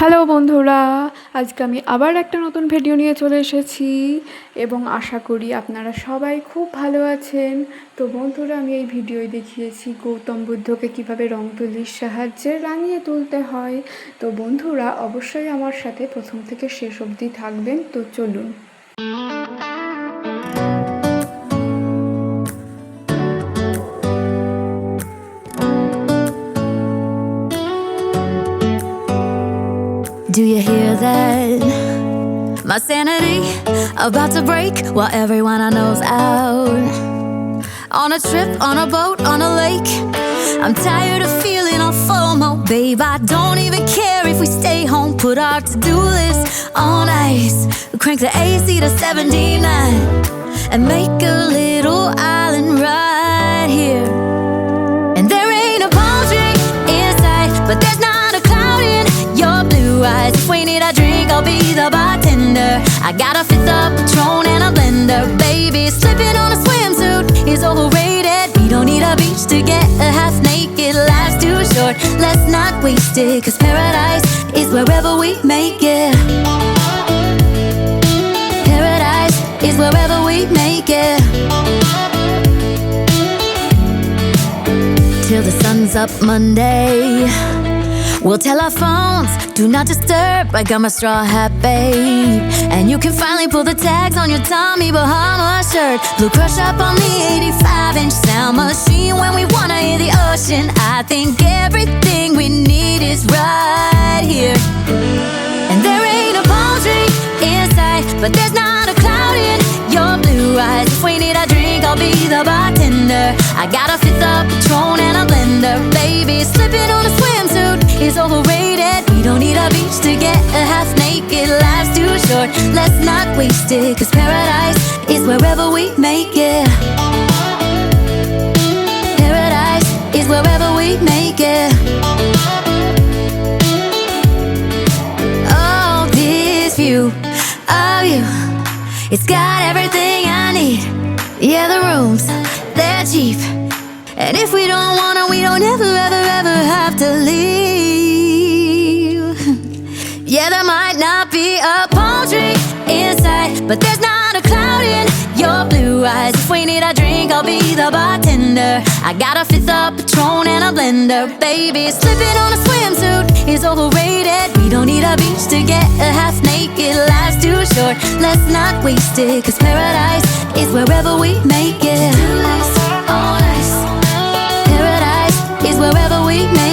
Hello বন্ধুরা, আজকে আমি আবার একটা নতুন ভিডিও নিয়ে চলে এসেছি এবং আশা করি আপনারা সবাই খুব ভালো আছেন। তো বন্ধুরা, আমি এই ভিডিওয় দেখিয়েছি গৌতম বুদ্ধকে কিভাবে রং তুলির সাহায্যে রাঙিয়ে তুলতে হয়। তো বন্ধুরা, অবশ্যই আমার সাথে প্রথম থেকে শেষ অবধি থাকবেন। তো চলুন। Do you hear that? My sanity about to break while everyone I know's out. On a trip, on a boat, on a lake. I'm tired of feeling all FOMO, babe. I don't even care if we stay home. Put our to-do list on ice. Crank the AC to 79 and make a little island right here. And there ain't a palm tree in sight, but there's not a cloud in your blue eyes. If we need a drink, I'll be the bartender. I got a fifth of Patron and a blender. Baby, slipping on a swimsuit is overrated. We don't need a beach to get a half naked. Life's too short, let's not waste it. Cause paradise is wherever we make it. Paradise is wherever we make it. Till the sun's up Monday, we'll tell our phones, do not disturb. I got my straw hat, babe. And you can finally pull the tags on your Tommy Bahama shirt. Blue crush up on the 85-inch sound machine when we wanna hear the ocean. I think everything we need is right here. And there ain't a palm tree in sight, but there's not a cloud in your blue eyes. If we need a drink, I'll be the bartender. I got a fifth of Patron and a blender. Baby, slipping on a swimsuit is overrated. We don't need a beach to get a half naked. Life's too short, let's not waste it. Cause paradise is wherever we make it. Paradise is wherever we make it. Oh, this view of you, it's got everything I need. Yeah, the rooms, they're cheap. And if we don't wanna, we don't ever, ever, ever have to leave. Yeah, there might not be a palm tree inside, but there's not a cloud in your blue eyes. If we need a drink, I'll be the bartender. I got a fifth of Patron and a blender. Baby, slipping on a swimsuit is overrated. We don't need a beach to get a half naked. Life's too short, let's not waste it. Cause paradise is wherever we make it. On ice. Paradise is wherever we make it.